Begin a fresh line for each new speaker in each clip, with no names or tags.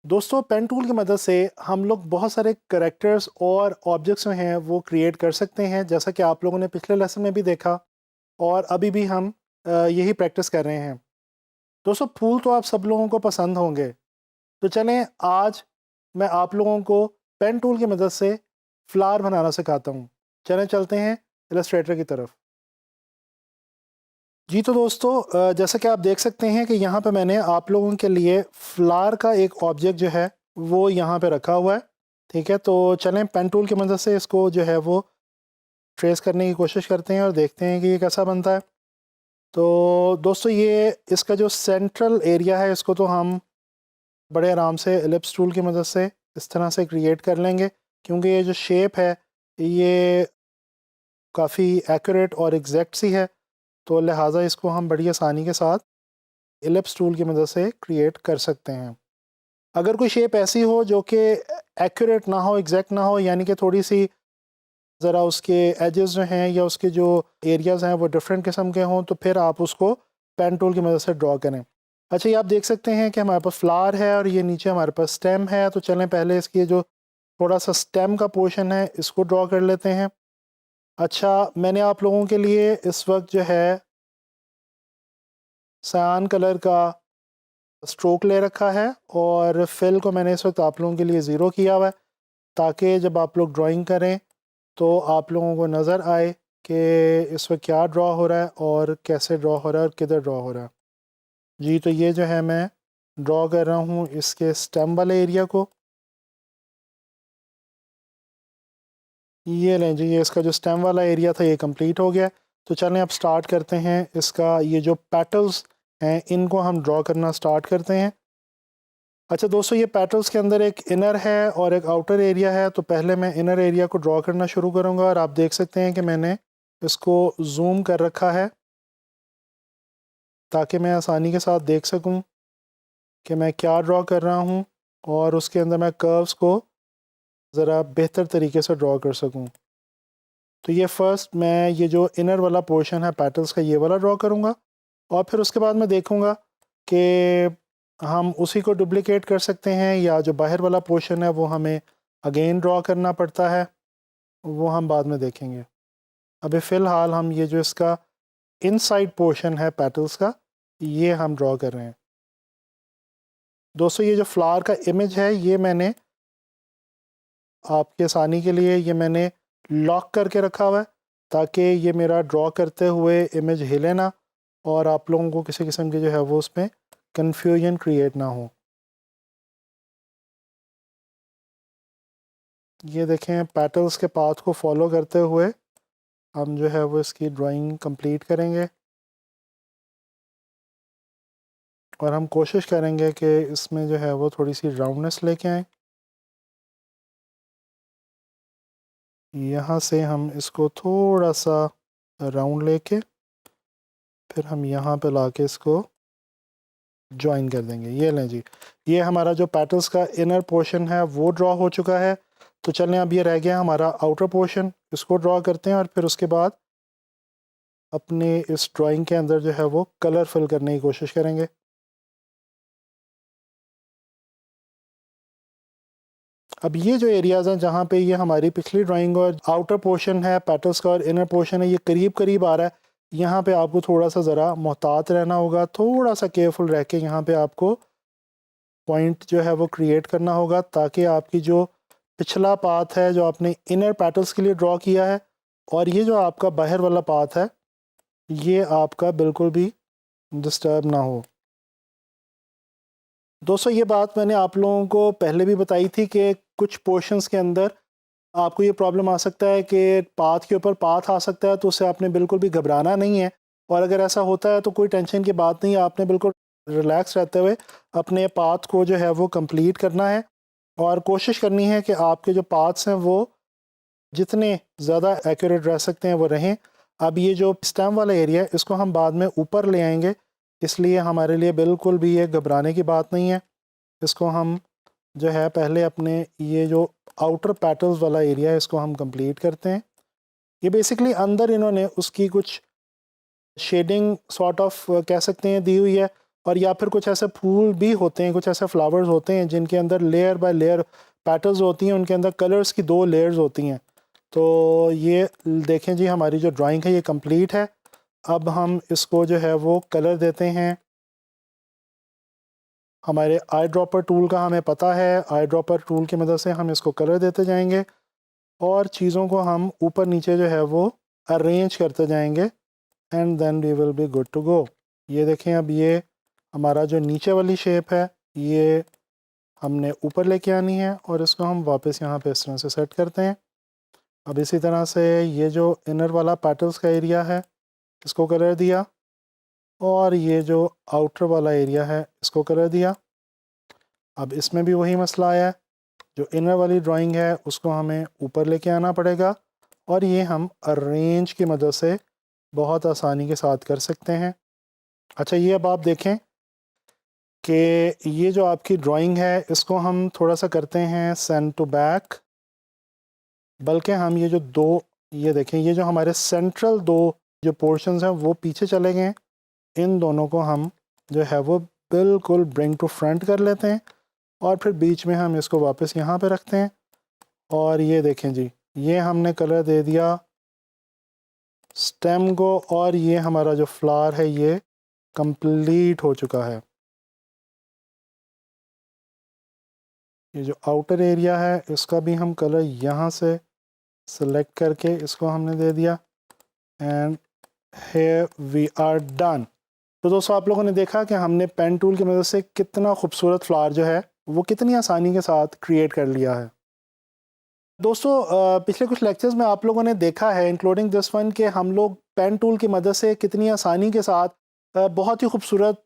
दोस्तों pen tool की मदद से हम लोग बहुत सारे करेक्टर्स और ऑब्जेक्ट्स जो हैं वो क्रिएट कर सकते हैं, जैसा कि आप लोगों ने पिछले लेसन में भी देखा और अभी भी हम यही प्रैक्टिस कर रहे हैं। दोस्तों फूल तो आप सब लोगों को पसंद होंगे, तो चलें आज मैं आप लोगों को पेन टूल की मदद से फ्लावर बनाना सिखाता हूँ। चलें चलते हैं इलस्ट्रेटर की तरफ। जी तो दोस्तों जैसा कि आप देख सकते हैं कि यहाँ पे मैंने आप लोगों के लिए फ्लावर का एक ऑब्जेक्ट जो है वो यहाँ पे रखा हुआ है। ठीक है, तो चलें पेन टूल की मदद से इसको जो है वो ट्रेस करने की कोशिश करते हैं और देखते हैं कि ये कैसा बनता है। तो दोस्तों ये इसका जो सेंट्रल एरिया है इसको तो हम बड़े आराम से एलिप्स टूल की मदद से इस तरह से क्रिएट कर लेंगे, क्योंकि ये जो शेप है ये काफ़ी एक्यूरेट और एग्जैक्ट सी है, तो लिहाजा इसको हम बड़ी आसानी के साथ एलिप्स टूल की मदद से क्रिएट कर सकते हैं। अगर कोई शेप ऐसी हो जो कि एक्यूरेट ना हो, एग्जैक्ट ना हो, यानी कि थोड़ी सी ज़रा उसके एजेस जो हैं या उसके जो एरियाज़ हैं वो डिफरेंट किस्म के हों, तो फिर आप उसको पेन टूल की मदद से ड्रॉ करें। अच्छा, ये आप देख सकते हैं कि हमारे पास फ्लावर है और ये नीचे हमारे पास स्टेम है। तो चलें पहले इसकी जो थोड़ा सा स्टेम का पोर्शन है इसको ड्रॉ कर लेते हैं। अच्छा, मैंने आप लोगों के लिए इस वक्त जो है सयान कलर का स्ट्रोक ले रखा है और फिल को मैंने इस वक्त आप लोगों के लिए ज़ीरो किया हुआ है, ताकि जब आप लोग ड्राइंग करें तो आप लोगों को नज़र आए कि इस वक्त क्या ड्रॉ हो रहा है और कैसे ड्रॉ हो रहा है और किधर ड्रॉ हो रहा है। जी तो ये जो है मैं ड्रॉ कर रहा हूँ इसके स्टेम वाले एरिया को। ये लें जी, ये इसका जो स्टेम वाला एरिया था ये कंप्लीट हो गया। तो चलें अब स्टार्ट करते हैं इसका ये जो पेटल्स हैं इनको हम ड्रॉ करना स्टार्ट करते हैं। अच्छा दोस्तों, ये पेटल्स के अंदर एक इनर है और एक आउटर एरिया है, तो पहले मैं इनर एरिया को ड्रॉ करना शुरू करूँगा और आप देख सकते हैं कि मैंने इसको जूम कर रखा है ताकि मैं आसानी के साथ देख सकूं कि मैं क्या ड्रॉ कर रहा हूं और उसके अंदर मैं कर्व्स को ज़रा बेहतर तरीके से ड्रॉ कर सकूं। तो ये फ़र्स्ट मैं ये जो इनर वाला पोर्शन है पेटल्स का ये वाला ड्रॉ करूँगा और फिर उसके बाद मैं देखूँगा कि हम उसी को डुप्लिकेट कर सकते हैं या जो बाहर वाला पोर्शन है वो हमें अगेन ड्रॉ करना पड़ता है, वो हम बाद में देखेंगे। अभी फ़िलहाल हम ये जो इसका इनसाइड पोर्शन है पेटल्स का ये हम ड्रॉ कर रहे हैं। दोस्तों ये जो फ्लावर का इमेज है ये मैंने आपके आसानी के लिए ये मैंने लॉक करके रखा हुआ है, ताकि ये मेरा ड्रॉ करते हुए इमेज हिले ना और आप लोगों को किसी किस्म की जो है वो उसमें कंफ्यूजन क्रिएट ना हो। ये देखें पेटल्स के पाथ को फॉलो करते हुए हम जो है वो इसकी ड्राइंग कंप्लीट करेंगे और हम कोशिश करेंगे कि इसमें जो है वो थोड़ी सी राउंडनेस लेके आएँ। यहाँ से हम इसको थोड़ा सा राउंड लेके फिर हम यहाँ पे लाके इसको ज्वाइन कर देंगे। ये लें जी, ये हमारा जो पेटल्स का इनर पोर्शन है वो ड्रॉ हो चुका है। तो चलें अब ये रह गया हमारा आउटर पोर्शन, इसको ड्रॉ करते हैं और फिर उसके बाद अपने इस ड्राइंग के अंदर जो है वो कलर फिल करने की कोशिश करेंगे। अब ये जो एरियाज़ हैं जहाँ पे ये हमारी पिछली ड्राइंग और आउटर पोर्शन है पेटल्स का और इनर पोर्शन है ये करीब करीब आ रहा है, यहाँ पे आपको थोड़ा सा ज़रा मोहतात रहना होगा, थोड़ा सा केयरफुल रह के यहाँ पे आपको पॉइंट जो है वो क्रिएट करना होगा, ताकि आपकी जो पिछला पाथ है जो आपने इनर पेटल्स के लिए ड्रॉ किया है और ये जो आपका बाहर वाला पाथ है ये आपका बिल्कुल भी डिस्टर्ब ना हो। दोस्तों ये बात मैंने आप लोगों को पहले भी बताई थी कि कुछ पोर्शंस के अंदर आपको ये प्रॉब्लम आ सकता है कि पाथ के ऊपर पाथ आ सकता है, तो उससे आपने बिल्कुल भी घबराना नहीं है। और अगर ऐसा होता है तो कोई टेंशन की बात नहीं है, आपने बिल्कुल रिलैक्स रहते हुए अपने पाथ को जो है वो कंप्लीट करना है और कोशिश करनी है कि आपके जो पाथ्स हैं वो जितने ज़्यादा एक्यूरेट रह सकते हैं वो रहें। अब ये जो स्टेम वाला एरिया है इसको हम बाद में ऊपर ले आएंगे, इसलिए हमारे लिए बिल्कुल भी ये घबराने की बात नहीं है। इसको हम जो है पहले अपने ये जो आउटर पेटल्स वाला एरिया है इसको हम कंप्लीट करते हैं। ये बेसिकली अंदर इन्होंने उसकी कुछ शेडिंग सॉर्ट ऑफ कह सकते हैं दी हुई है और या फिर कुछ ऐसे फूल भी होते हैं, कुछ ऐसे फ्लावर्स होते हैं जिनके अंदर लेयर बाय लेयर पैटर्न्स होती हैं, उनके अंदर कलर्स की 2 लेयर्स होती हैं। तो ये देखें जी, हमारी जो ड्राइंग है ये कंप्लीट है। अब हम इसको जो है वो कलर देते हैं। हमारे आई ड्रॉपर टूल का हमें पता है, आई ड्रॉपर टूल की मदद से हम इसको कलर देते जाएंगे और चीज़ों को हम ऊपर नीचे जो है वो अरेंज करते जाएंगे and then we will be good to go. ये देखें, अब ये हमारा जो नीचे वाली शेप है ये हमने ऊपर लेके आनी है और इसको हम वापस यहाँ पे इस तरह से सेट करते हैं। अब इसी तरह से ये जो इनर वाला पेटल्स का एरिया है इसको कलर दिया और ये जो आउटर वाला एरिया है इसको कलर दिया। अब इसमें भी वही मसला आया है, जो इनर वाली ड्राइंग है उसको हमें ऊपर लेके आना पड़ेगा और ये हम अरेंज की मदद से बहुत आसानी के साथ कर सकते हैं। अच्छा, ये अब आप देखें कि ये जो आपकी ड्राइंग है इसको हम थोड़ा सा करते हैं सेंड टू बैक, बल्कि हम ये जो 2, ये देखें, ये जो हमारे सेंट्रल 2 जो पोर्शंस हैं वो पीछे चले गए हैं, इन दोनों को हम जो है वो बिल्कुल ब्रिंग टू फ्रंट कर लेते हैं और फिर बीच में हम इसको वापस यहाँ पे रखते हैं और ये देखें जी, ये हमने कलर दे दिया स्टेम को और ये हमारा जो फ्लावर है ये कंप्लीट हो चुका है। ये जो आउटर एरिया है इसका भी हम कलर यहाँ से सेलेक्ट करके इसको हमने दे दिया and here we are done. तो दोस्तों, आप लोगों ने देखा कि हमने पेन टूल की मदद से कितना खूबसूरत फ्लावर जो है वो कितनी आसानी के साथ क्रिएट कर लिया है। दोस्तों, पिछले कुछ लेक्चर्स में आप लोगों ने देखा है इंक्लूडिंग दिस वन कि हम लोग पेन टूल की मदद से कितनी आसानी के साथ बहुत ही खूबसूरत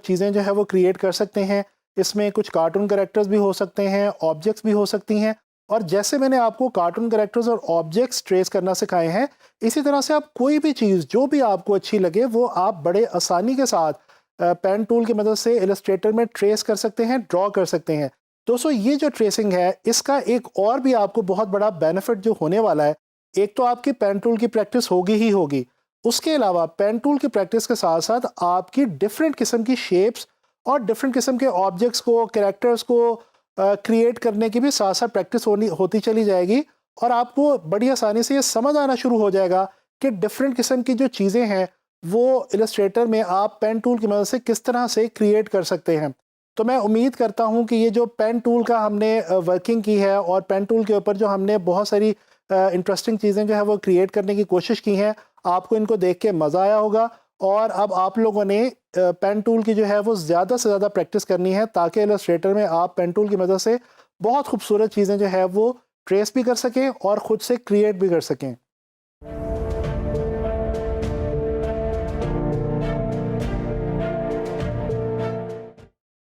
चीज़ें जो है वो क्रिएट कर सकते हैं। इसमें कुछ कार्टून कैरेक्टर्स भी हो सकते हैं, ऑब्जेक्ट्स भी हो सकती हैं, और जैसे मैंने आपको कार्टून कैरेक्टर्स और ऑब्जेक्ट्स ट्रेस करना सिखाए हैं, इसी तरह से आप कोई भी चीज़ जो भी आपको अच्छी लगे वो आप बड़े आसानी के साथ पेन टूल की मदद से इलस्ट्रेटर में ट्रेस कर सकते हैं, ड्रॉ कर सकते हैं। दोस्तों, ये जो ट्रेसिंग है इसका एक और भी आपको बहुत बड़ा बेनिफिट जो होने वाला है, एक तो आपकी पेन टूल की प्रैक्टिस होगी ही होगी, उसके अलावा पेन टूल की प्रैक्टिस के साथ साथ आपकी डिफरेंट किस्म की शेप्स और डिफरेंट किस्म के ऑब्जेक्ट्स को, कैरेक्टर्स को क्रिएट करने की भी साथ साथ प्रैक्टिस होती चली जाएगी और आपको बड़ी आसानी से ये समझ आना शुरू हो जाएगा कि डिफरेंट किस्म की जो चीज़ें हैं वो इलस्ट्रेटर में आप पेन टूल की मदद से किस तरह से क्रिएट कर सकते हैं। तो मैं उम्मीद करता हूं कि ये जो पेन टूल का हमने वर्किंग की है और पेन टूल के ऊपर जो हमने बहुत सारी इंटरेस्टिंग चीज़ें जो है वो क्रिएट करने की कोशिश की हैं, आपको इनको देख के मज़ा आया होगा और अब आप लोगों ने पेन टूल की जो है वो ज़्यादा से ज़्यादा प्रैक्टिस करनी है ताकि इलस्ट्रेटर में आप पेन टूल की मदद से बहुत खूबसूरत चीज़ें जो है वो ट्रेस भी कर सकें और ख़ुद से क्रिएट भी कर सकें।